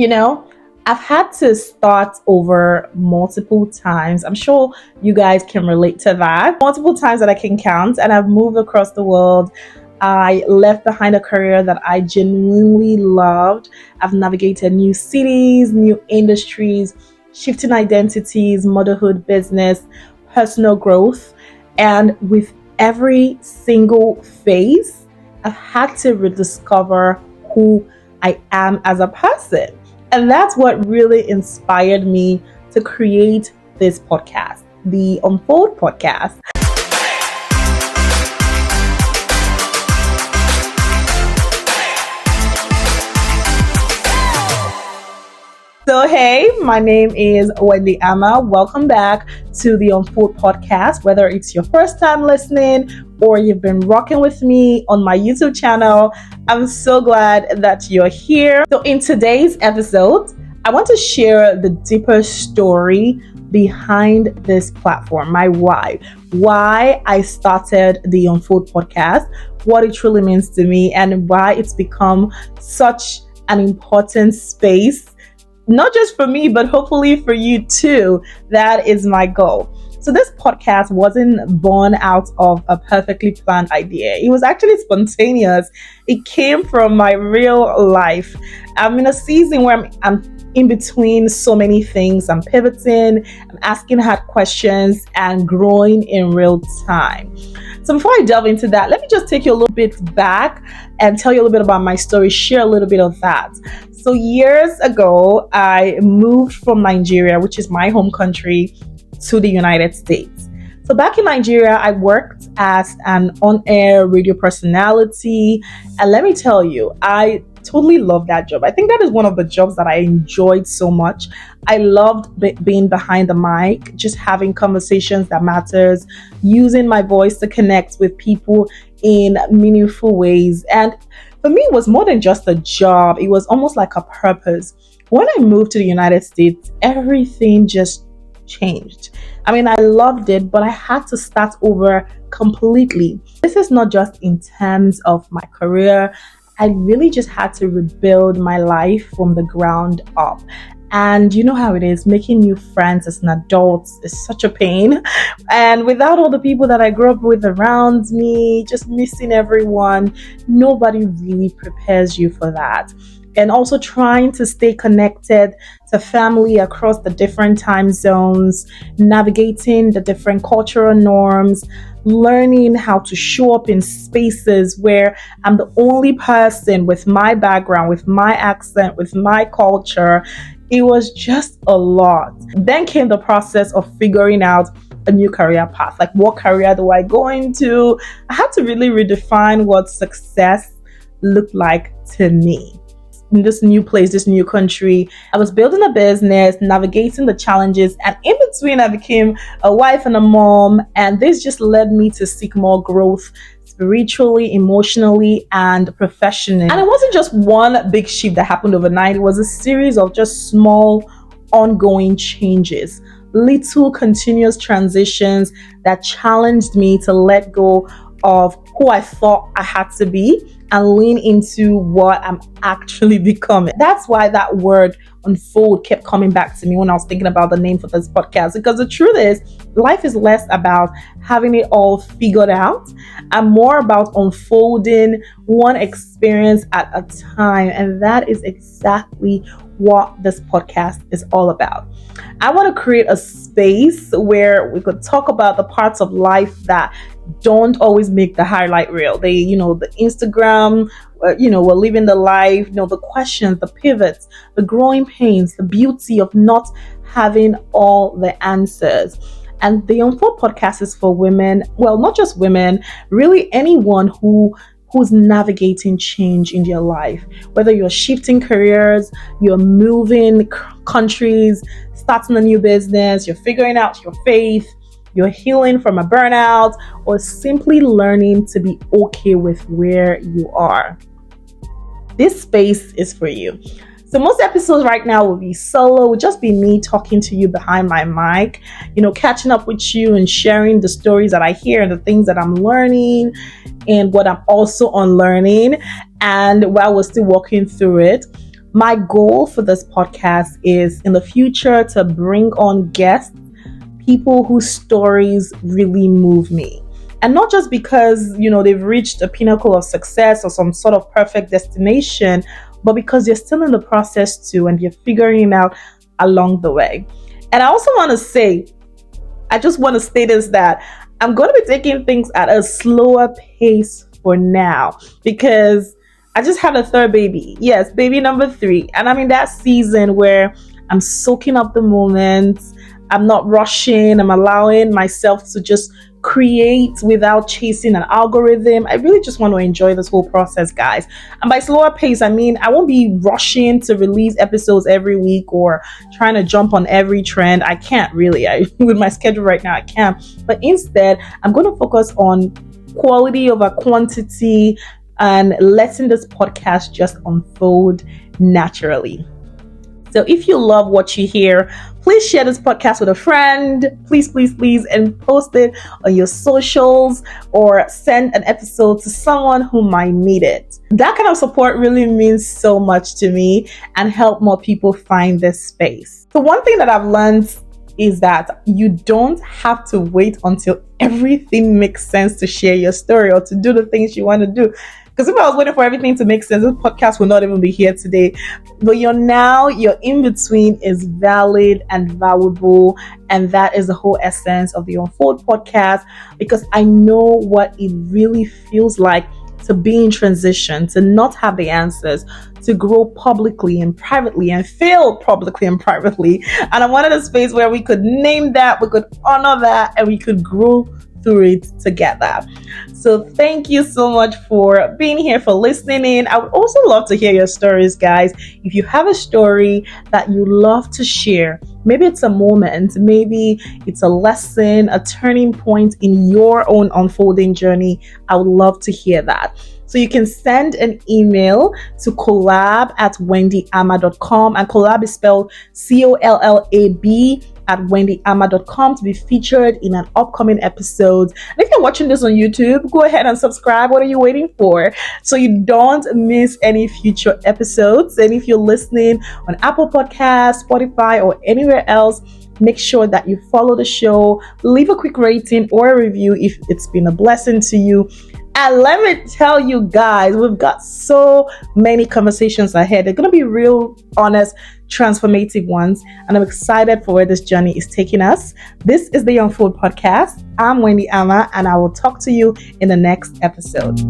You know, I've had to start over multiple times. I'm sure you guys can relate to that. Multiple times that I can count, and I've moved across the world. I left behind a career that I genuinely loved. I've navigated new cities, new industries, shifting identities, motherhood, business, personal growth. And with every single phase, I've had to rediscover who I am as a person. And that's what really inspired me to create this podcast, the Unfold podcast. So, hey, my name is Wendy Amma. Welcome back to the Unfold podcast. Whether it's your first time listening or you've been rocking with me on my YouTube channel, I'm so glad that you're here. So, in today's episode, I want to share the deeper story behind this platform, my why I started the Unfold podcast, what it truly means to me, and why it's become such an important space. Not just for me, but hopefully for you too. That is my goal. So this podcast wasn't born out of a perfectly planned idea. It was actually spontaneous. It came from my real life. I'm in a season where I'm in between so many things. I'm pivoting, I'm asking hard questions and growing in real time. So before I delve into that, let me just take you a little bit back and tell you a little bit about my story, share a little bit of that. So years ago, I moved from Nigeria, which is my home country, to the United States. So back in Nigeria, I worked as an on-air radio personality. And let me tell you, I totally love that job. I think that is one of the jobs that I enjoyed so much. I loved being behind the mic, just having conversations that matters, using my voice to connect with people in meaningful ways. And for me, it was more than just a job. It was almost like a purpose. When I moved to the United States, everything just changed. I mean, I loved it, but I had to start over completely. This is not just in terms of my career. I really just had to rebuild my life from the ground up. And you know how it is, making new friends as an adult is such a pain. And without all the people that I grew up with around me, just missing everyone, nobody really prepares you for that. And also trying to stay connected to family across the different time zones, navigating the different cultural norms, learning how to show up in spaces where I'm the only person with my background, with my accent, with my culture. It was just a lot. Then came the process of figuring out a new career path. Like, what career do I go into? I had to really redefine what success looked like to me. In this new place, this new country, I was building a business, navigating the challenges, and in between I became a wife and a mom, and this just led me to seek more growth spiritually, emotionally, and professionally. And it wasn't just one big shift that happened overnight. It was a series of just small, ongoing changes, little continuous transitions that challenged me to let go of who I thought I had to be and lean into what I'm actually becoming. That's why that word unfold kept coming back to me when I was thinking about the name for this podcast, because the truth is, life is less about having it all figured out and more about unfolding one experience at a time. And that is exactly what this podcast is all about. I want to create a space where we could talk about the parts of life that don't always make the highlight reel. The Instagram, we're living the life, the questions, the pivots, the growing pains, the beauty of not having all the answers. And the Unfold podcast is for women, well, not just women, really anyone who's navigating change in their life. Whether you're shifting careers, you're moving countries, starting a new business, you're figuring out your faith, you're healing from a burnout, or simply learning to be okay with where you are. This space is for you. So most episodes right now will be solo, will just be me talking to you behind my mic, catching up with you and sharing the stories that I hear and the things that I'm learning and what I'm also unlearning, and while we're still walking through it. My goal for this podcast is in the future to bring on guests, people whose stories really move me. And not just because, they've reached a pinnacle of success or some sort of perfect destination, but because they're still in the process too and they're figuring it out along the way. And I also want to say, I just want to state this, that I'm going to be taking things at a slower pace for now because I just had a third baby. Yes, baby number 3. And I'm in that season where I'm soaking up the moment. I'm not rushing. I'm allowing myself to just create without chasing an algorithm. I really just want to enjoy this whole process, guys. And by slower pace, I mean I won't be rushing to release episodes every week or trying to jump on every trend. I can't really. With my schedule right now, I can't. But instead, I'm going to focus on quality over quantity and letting this podcast just unfold naturally. So if you love what you hear, please share this podcast with a friend. Please, and post it on your socials or send an episode to someone who might need it. That kind of support really means so much to me and help more people find this space. So one thing that I've learned is that you don't have to wait until everything makes sense to share your story or to do the things you want to do. Because if I was waiting for everything to make sense, this podcast would not even be here today. But your in-between is valid and valuable. And that is the whole essence of the Unfold podcast, because I know what it really feels like to be in transition, to not have the answers, to grow publicly and privately and fail publicly and privately. And I wanted a space where we could name that, we could honor that, and we could grow through it together. So thank you so much for being here, for listening in. I would also love to hear your stories, guys. If you have a story that you love to share, maybe it's a moment, maybe it's a lesson, a turning point in your own unfolding journey, I would love to hear that. So you can send an email to collab@wendyama.com, and collab is spelled COLLAB @wendyama.com to be featured in an upcoming episode. And if you're watching this on YouTube, go ahead and subscribe. What are you waiting for? So you don't miss any future episodes. And if you're listening on Apple Podcasts, Spotify, or anywhere else, make sure that you follow the show, leave a quick rating or a review if it's been a blessing to you. And let me tell you guys, we've got so many conversations ahead. They're going to be real, honest, transformative ones. And I'm excited for where this journey is taking us. This is the Unfold Podcast. I'm Wendy Ama, and I will talk to you in the next episode.